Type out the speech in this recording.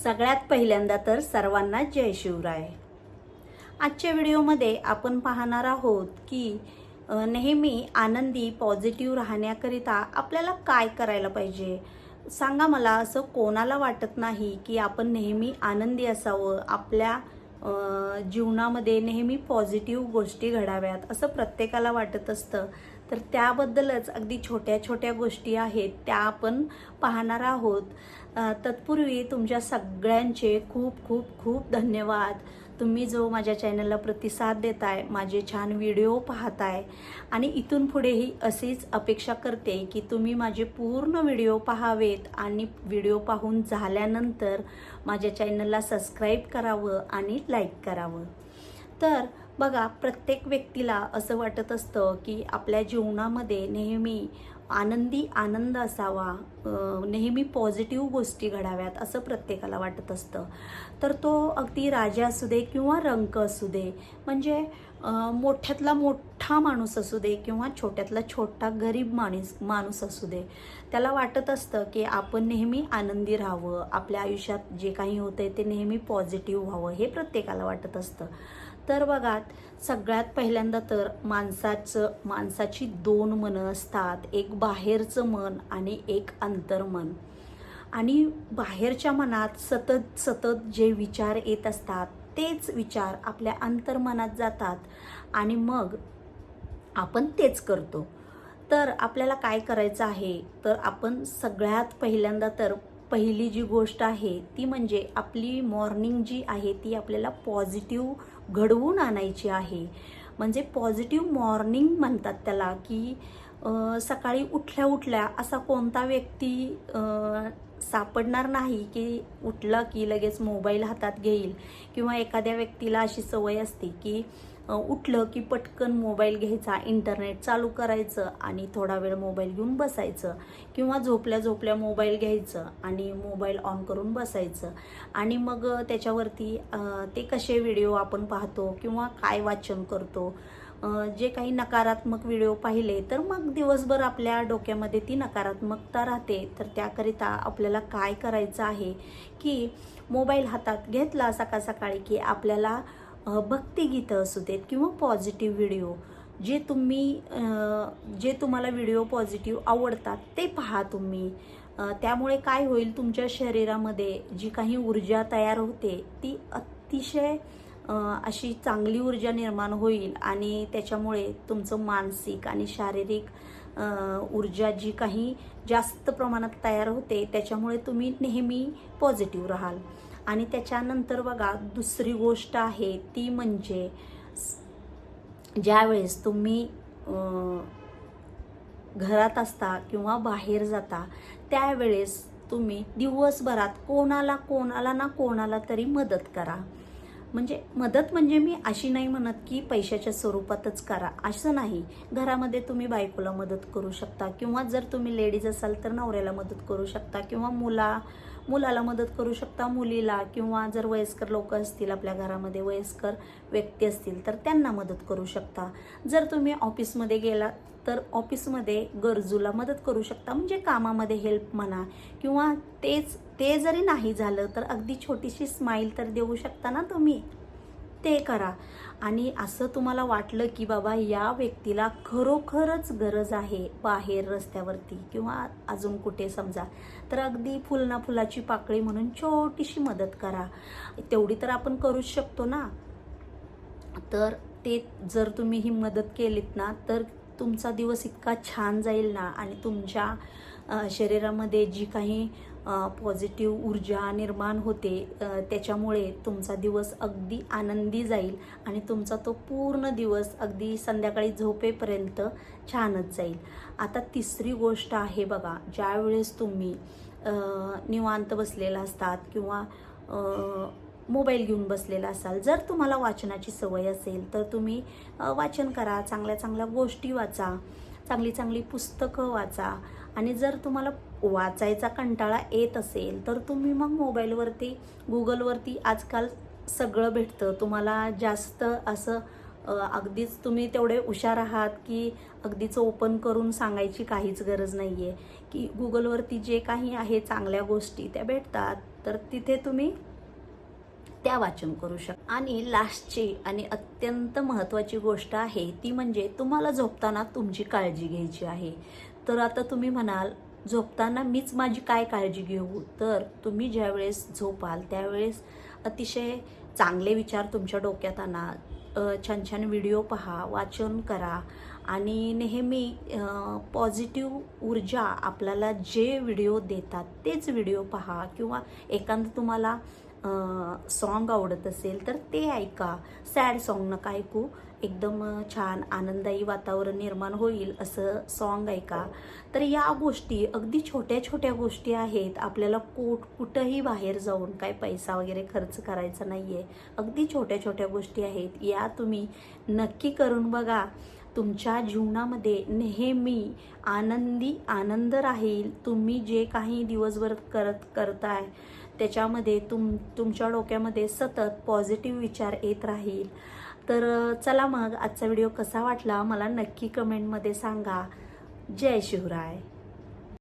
सगळ्यात पहिल्यांदा तर सर्वांना जय शिवराय। आजच्या व्हिडिओमध्ये आपण पाहणार आहोत की नेहमी आनंदी पॉझिटिव्ह राहण्याकरिता आपल्याला काय करायला पाहिजे। सांगा मला, असं कोणाला वाटत नाही की आपण नेहमी आनंदी असावं, आपल्या जीवनामध्ये नेहमी पॉझिटिव्ह गोष्टी घडाव्यात असं प्रत्येकाला वाटत असतं। तर त्याबद्दलच अगदी छोट्या छोट्या गोष्टी आहेत त्या आपण पाहणार आहोत। तत्पूर्वी तुमच्या सगळ्यांचे खूप खूप खूप धन्यवाद। तुम्ही जो माझ्या चॅनलला प्रतिसाद देताय, माझे छान व्हिडिओ पाहताय आणि इथून पुढेही अशीच अपेक्षा करते की तुम्ही माझे पूर्ण व्हिडिओ पाहावेत आणि व्हिडिओ पाहून झाल्यानंतर माझ्या चॅनलला सबस्क्राईब करावं आणि लाईक करावं। तर बघा, प्रत्येक व्यक्तीला असं वाटत असतं की आपल्या जीवनामध्ये नेहमी आनंद असावा, नेहमी पॉझिटिव्ह गोष्टी घडाव्यात असं प्रत्येकाला वाटत असतं। तर तो अगदी राजा असू दे किंवा रंक असू दे, म्हणजे मोठ्यातला मोठा माणूस असू दे किंवा छोट्यातला छोटा गरीब माणूस असू दे, त्याला वाटत असतं की आपण नेहमी आनंदी राहावं, आपल्या आयुष्यात जे काही होतंय ते नेहमी पॉझिटिव्ह व्हावं, हे प्रत्येकाला वाटत असतं। तर बघा, सगळ्यात पहिल्यांदा तर माणसाची दोन मनं असतात, एक बाहेरचं मन आणि एक अंतर्मन। आणि बाहेरच्या मनात सतत सतत जे विचार येत असतात तेच विचार आपल्या अंतर्मनात जातात आणि मग आपण तेच करतो। तर आपल्याला काय करायचं आहे, तर आपण सगळ्यात पहिल्यांदा तर पहिली जी गोष्ट आहे ती म्हणजे आपली मॉर्निंग जी आहे ती आपल्याला पॉझिटिव्ह घडवून आणायची आहे। म्हणजे पॉझिटिव्ह मॉर्निंग म्हणतात त्याला, की सकाळी उठल्या उठल्या असा कोणता व्यक्ती सापडणार नाही की उठला की लगेच मोबाईल हातात घेईल, किंवा एखाद्या व्यक्तीला अशी सवय असते की उठलं की पटकन मोबाईल घ्यायचा, इंटरनेट चालू करायचं आणि थोडा वेळ मोबाईल घेऊन बसायचं, किंवा झोपल्या झोपल्या मोबाईल घ्यायचं आणि मोबाईल ऑन करून बसायचं आणि मग त्याच्यावरती ते कसे व्हिडिओ आपण पाहतो किंवा काय वाचन करतो, जे काही नकारात्मक व्हिडिओ पाहिले तर मग दिवसभर आपल्या डोक्यामध्ये ती नकारात्मकता राहते। तर त्याकरिता आपल्याला काय करायचं आहे की मोबाईल हातात घेतला सकाळ सकाळी की आपल्याला भक्तिगीतं असू देत किंवा पॉझिटिव्ह व्हिडिओ, जे तुम्हाला व्हिडिओ पॉझिटिव्ह आवडतात ते पहा तुम्ही। त्यामुळे काय होईल, तुमच्या शरीरामध्ये जी काही ऊर्जा तयार होते ती अतिशय अशी चांगली ऊर्जा निर्माण होईल आणि त्याच्यामुळे तुमचं मानसिक आणि शारीरिक ऊर्जा जी काही जास्त प्रमाणात तयार होते त्याच्यामुळे तुम्ही नेहमी पॉझिटिव्ह राहाल। आणि त्याच्यानंतर बघा, दुसरी गोष्ट आहे ती म्हणजे ज्यावेळेस तुम्ही घरात असता किंवा बाहेर जाता त्यावेळेस तुम्ही दिवसभरात कोणाला ना कोणाला तरी मदत करा। म्हणजे मदत म्हणजे मी अशी नाही म्हणत की पैशाच्या स्वरूपातच करा, असं नाही। घरामध्ये तुम्ही बायकोला मदत करू शकता, किंवा जर तुम्ही लेडीज असाल तर नवऱ्याला मदत करू शकता, किंवा मुलाला मदत करू शकता, मुलीला, किंवा जर वयस्कर लोक असतील आपल्या घरामध्ये, वयस्कर व्यक्ती असतील तर त्यांना मदत करू शकता। जर तुम्ही ऑफिसमध्ये गेला तर ऑफिसमध्ये गरजूला मदत करू शकता, म्हणजे कामामध्ये हेल्प म्हणा, किंवा ते जरी नाही झालं तर अगदी छोटीशी स्माईल तर देऊ शकता ना तुम्ही, ते करा। आणि असं तुम्हाला वाटलं की बाबा या व्यक्तीला खरोखरच गरज आहे बाहेर रस्त्यावरती किंवा अजून कुठे समजा, तर अगदी फुल ना फुलाची पाकळी म्हणून छोटीशी मदत करा। तेवढी तर आपण करूच शकतो ना। तर ते जर तुम्ही ही मदत केलीत ना तर तुमचा दिवस इतका छान जाईल ना, आणि तुमच्या शरीरामध्ये जी काही पॉझिटिव्ह ऊर्जा निर्माण होते त्याच्यामुळे तुमचा दिवस अगदी आनंदी जाईल आणि तुमचा तो पूर्ण दिवस अगदी संध्याकाळी झोपेपर्यंत छानच जाईल। आता तिसरी गोष्ट आहे बघा, ज्यावेळेस तुम्ही निवांत बसलेला असतात किंवा मोबाईल घेऊन बसलेला असाल, जर तुम्हाला वाचनाची सवय असेल तर तुम्ही वाचन करा, चांगल्या चांगल्या गोष्टी वाचा, चांगली चांगली पुस्तकं वाचा। आणि जर तुम्हाला वाचायचा कंटाळा येत असेल तर तुम्ही मग मोबाईलवरती, गुगलवरती आजकाल सगळं भेटतं। तुम्हाला जास्त असं अगदीच तुम्ही तेवढे हुशार आहात की अगदीच ओपन करून सांगायची काहीच गरज नाही आहे, की गुगलवरती जे काही आहे चांगल्या गोष्टी त्या भेटतात। तर तिथे तुम्ही त्या वाचन करू शकता. आणि लास्टची आणि अत्यंत महत्त्वाची गोष्ट आहे ती म्हणजे तुम्हाला झोपताना तुमची काळजी घ्यायची आहे. तर आता तुम्ही म्हणाल झोपताना मीच माझी काय काळजी घेऊ, तर तुम्ही ज्यावेळेस झोपाल त्यावेळेस अतिशय चांगले विचार तुमच्या डोक्यात आणा, छान छान व्हिडिओ पहा, वाचन करा आणि नेहमी पॉझिटिव्ह ऊर्जा आपल्याला जे व्हिडिओ देतात तेच व्हिडिओ पहा, किंवा एखादं तुम्हाला सॉन्ग आवडत असेल तर ते ऐका. सॅड सॉन्ग नका ऐकू, एकदम छान आनंददायी वातावरण निर्माण होईल असं सॉन्ग ऐका. तर या गोष्टी अगदी छोट्या छोट्या गोष्टी आहेत. आपल्याला कुठंही बाहेर जाऊन काय पैसा वगैरे खर्च करायचा नाही आहे. अगदी छोट्या छोट्या गोष्टी आहेत, या तुम्ही नक्की करून बघा. तुमच्या जीवनामध्ये नेहमी आनंद राहील. तुम्ही जे काही दिवसभर करताय त्याच्यामध्ये तुमच्या डोक्यामध्ये सतत पॉझिटिव्ह विचार येत राहील. तर चला मग आजचा व्हिडिओ कसा वाटला मला नक्की कमेंटमध्ये सांगा. जय शिवराय.